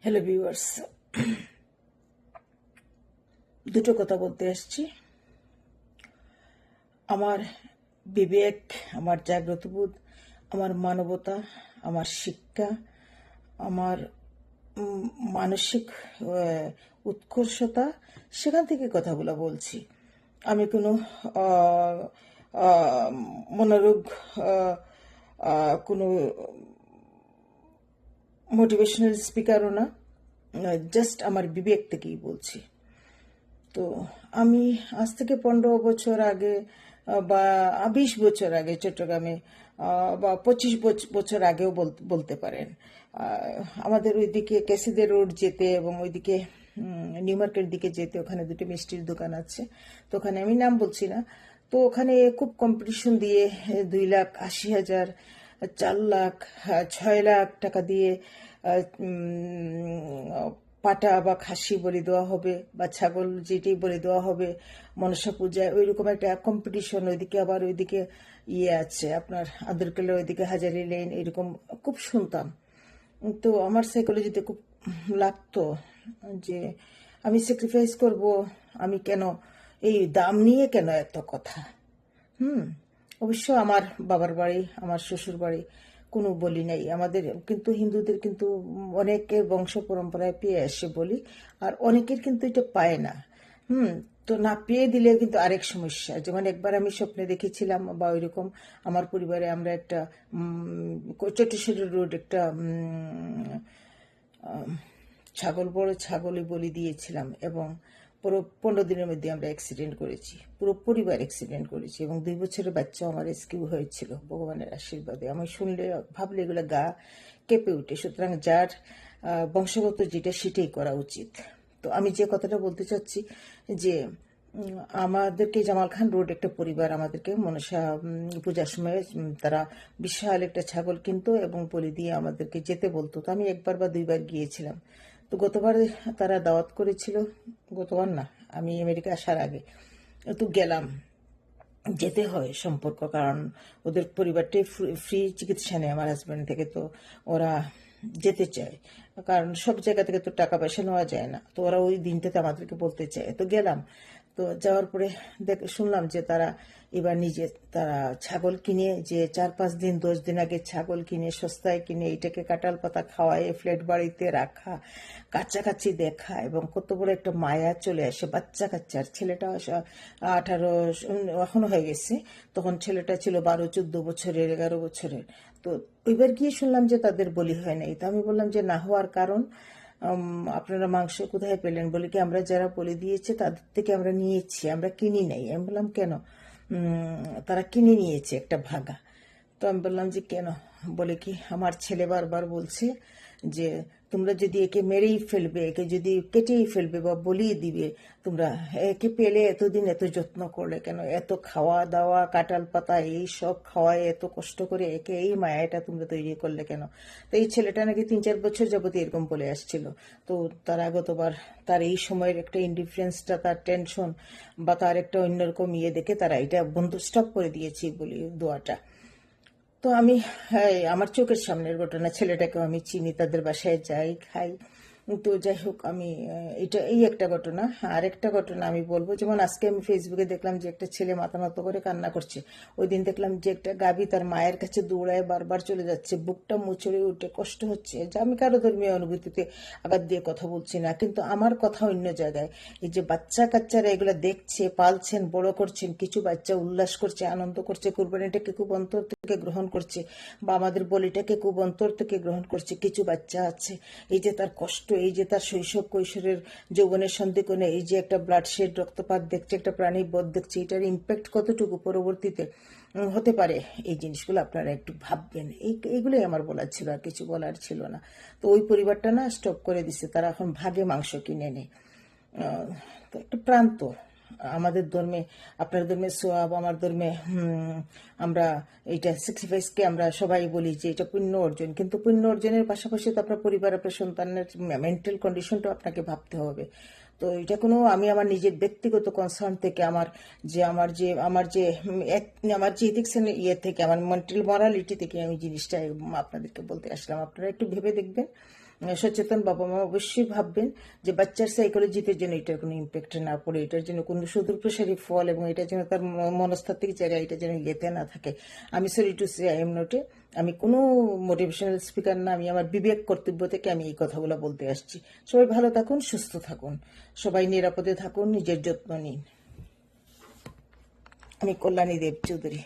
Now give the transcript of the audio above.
Hello viewers, দুটো কথা বলতে আসছি। আমার বিবেক, আমার জাগ্রতবোধ, আমার মানবতা, আমার শিক্ষা, আমার মানসিক উৎকর্ষতা, সেখান থেকে কথাগুলো বলছি। আমি কোনো আহ, আহ, মনোরোগ, কোনো মোটিভেশনাল স্পিকারও না, জাস্ট আমার বিবেক থেকেই বলছি। তো আমি আজ থেকে 15 বছর আগে বা 20 বছর আগে চট্টগ্রামে বা 25 বছর আগেও বলতে পারেন, আমাদের ওইদিকে ক্যাসিদে রোড যেতে এবং ওইদিকে নিউ মার্কেট দিকে যেতে ওখানে দুটো মিষ্টির দোকান আছে। তো ওখানে আমি নাম বলছি না, তো ওখানে খুব কম্পিটিশন দিয়ে 2,80,000, 4 লাখ, 6 লাখ টাকা দিয়ে পাটা বা খাসি বলি দেওয়া হবে বা ছাগল যেটাই বলে দেওয়া হবে মনসা পূজায়, ওইরকম একটা কম্পিটিশন। ওইদিকে আবার ওইদিকে আছে আপনার আদরকেল্লা, ওইদিকে হাজারি লেন, এরকম খুব শুনতাম। তো আমার সাইকোলজিতে খুব লাগতো যে আমি স্যাক্রিফাইস করব, আমি কেন এই দাম নিয়ে কেন এত কথা। অবশ্য আমার বাবার বাড়ি, আমার শ্বশুর বাড়ি কোনো বলি নাই আমাদের, কিন্তু হিন্দুদের কিন্তু অনেকের বংশ পরম্পরায় পেয়ে আসে বলি, আর অনেকের কিন্তু এটা পায় না। তো না পেয়ে দিলে কিন্তু আরেক সমস্যা। যেমন একবার আমি স্বপ্নে দেখেছিলাম বা ওইরকম আমার পরিবারে আমরা একটা চটেশ্বরী রোড একটা বড় ছাগলই বলি দিয়েছিলাম এবং পুরো 15 দিনের মধ্যে আমরা অ্যাক্সিডেন্ট করেছি, পুরো পরিবার অ্যাক্সিডেন্ট করেছি এবং 2 বছরের বাচ্চা আমার রেস্কিউ হয়েছিল ভগবানের আশীর্বাদে। আমি শুনলে ভাবলে এগুলো গা কেঁপে উঠে। সুতরাং যার বংশগত যেটা সেটাই করা উচিত। তো আমি যে কথাটা বলতে চাচ্ছি যে আমাদেরকে জামাল খান রোড একটা পরিবার আমাদেরকে মনসা পূজার সময় তারা বিশাল একটা ছাগল কিনতো এবং বলি দিয়ে আমাদেরকে যেতে বলতো। তো আমি একবার বা দুইবার গিয়েছিলাম। তো গতবার তারা দাওয়াত করেছিল, গতবার না, আমি আমেরিকা আসার আগে তো গেলাম। যেতে হয় সম্পর্ক, কারণ ওদের পরিবারটাই ফ্রি চিকিৎসা নেয় আমার হাজব্যান্ড থেকে, তো ওরা যেতে চায়, কারণ সব জায়গা থেকে তো টাকা পয়সা নেওয়া যায় না। তো ওরা ওই দিনটাতে আমাদেরকে বলতে চায়। তো গেলাম। তো যাওয়ার পরে শুনলাম যে তারা এবার নিজে তারা ছাগল কিনে, যে 4-5 দিন 10 দিন আগে ছাগল কিনে সস্তায় কিনে এটাকে কাঁঠাল পাতা খাওয়ায় ফ্ল্যাট বাড়িতে রাখা, কাছাকাছি দেখা, এবং কত বড় একটা মায়া চলে আসে। বাচ্চা কাচ্চার ছেলেটা 18 এখনো হয়ে গেছে, তখন ছেলেটা ছিল 12-14 বছরের, 11 বছরের। তো ওইবার গিয়ে শুনলাম যে তাদের বলি হয় নাই। তো আমি বললাম যে না হওয়ার কারণ, আপনারা মাংস কোথায় পেলেন? বলে কি আমরা যারা বলে দিয়েছে তাদের থেকে আমরা নিয়েছি, আমরা কিনি নাই। আমি বললাম কেন? তারা কিনে নিয়েছে একটা ভাগা। তো আমি বললাম যে কেন? বলে কি আমার ছেলে বারবার বলছে যে তোমরা যদি একে মেরেই ফেলবে, একে যদি কেটেই ফেলবে বা বলিয়ে দিবে, তোমরা একে পেলে এতদিন এত যত্ন করলে কেন? এত খাওয়া দাওয়া, কাঁঠাল পাতা এই সব খাওয়ায় এত কষ্ট করে একে এই মায়াটা তোমরা তৈরি করলে কেন? তো এই ছেলেটা নাকি 3-4 বছর যাবত এরকম বলে আসছিল। তো তারা গতবার তার এই সময়ের একটা ইনডিফারেন্সটা, তার টেনশন বা তার একটা অন্যরকম দেখে তারা এটা বন্ধ স্টপ করে দিয়েছি বলি দোয়াটা। তো আমি, হ্যাঁ, আমার চোখের সামনের ঘটনা, ছেলেটাকেও আমি চিনি, তাদের বাসায় যাই, খাই। তো যাই হোক, আমি এটা এই একটা ঘটনা। আর একটা ঘটনা আমি বলবো, যেমন আজকে আমি ফেসবুকে দেখলাম যে একটা ছেলে মাথা নত করে কান্না করছে। ওই দিন দেখলাম যে একটা গাভী তার মায়ের কাছে দৌড়ায় বারবার চলে যাচ্ছে, বুকটা মুচড়ে উঠে কষ্ট হচ্ছে। যে আমি কারো ধর্মীয় অনুভূতিতে আঘাত দিয়ে কথা বলছি না, কিন্তু আমার কথা অন্য জায়গায়। এই যে বাচ্চা কাচ্চারা এগুলো দেখছে, পালছেন, বড় করছেন, কিছু বাচ্চা উল্লাস করছে, আনন্দ করছে, কুরবানিটাকে খুব অন্তর থেকে গ্রহণ করছে বা আমাদের বলিটাকে খুব অন্তর থেকে গ্রহণ করছে। কিছু বাচ্চা আছে এই যে তার কষ্ট, এই যে তার শৈশব কৈশোরের যৌবনের সন্ধিক্ষণে এই যে একটা ব্লাড শেড, রক্তপাত দেখছে, একটা প্রাণী বধ দেখছে, এটার ইম্প্যাক্ট কতটুকু পরবর্তীতে হতে পারে, এই জিনিসগুলো আপনারা একটু ভাববেন। এইগুলোই আমার বলার ছিল, আর কিছু বলার ছিল না। তো ওই পরিবারটা না স্টপ করে দিছে, তারা এখন ভাগে মাংস কিনে নেয়। তো একটা প্রান্ত আমাদের ধর্মে, আপনার ধর্মে সোয়াব, আমার ধর্মে আমরা এইটা স্যাক্রিফাইসকে আমরা সবাই বলি যে এটা পুণ্য অর্জন, কিন্তু পুণ্য অর্জনের পাশাপাশি তো আপনার পরিবার, আপনার সন্তানের মেন্টাল কন্ডিশনটাও আপনাকে ভাবতে হবে। তো এটা কোনো আমি আমার নিজের ব্যক্তিগত কনসার্ন থেকে আমার যে এথিক্স ইয়ে থেকে আমার মেন্টাল মরালিটি থেকে আমি জিনিসটা আপনাদেরকে বলতে আসলাম। আপনারা একটু ভেবে দেখবেন, সচেতন বাবা মা অবশ্যই ভাববেন যে বাচ্চার সাইকোলজিতে যেন এটার কোনো ইম্প্যাক্ট না পড়ে, এটার জন্য কোনো সুদূরপ্রসারী ফল এবং এটা যেন তার মনস্তাত্ত্বিক জায়গায় এটা যেন ইয়েতে না থাকে। আমি sorry to say I am not আমি কোনো মোটিভেশনাল স্পিকার না, আমি আমার বিবেক কর্তব্য থেকে আমি এই কথাগুলো বলতে আসছি। সবাই ভালো থাকুন, সুস্থ থাকুন, সবাই নিরাপদে থাকুন, নিজের যত্ন নিন। আমি কল্যাণী দেব চৌধুরী।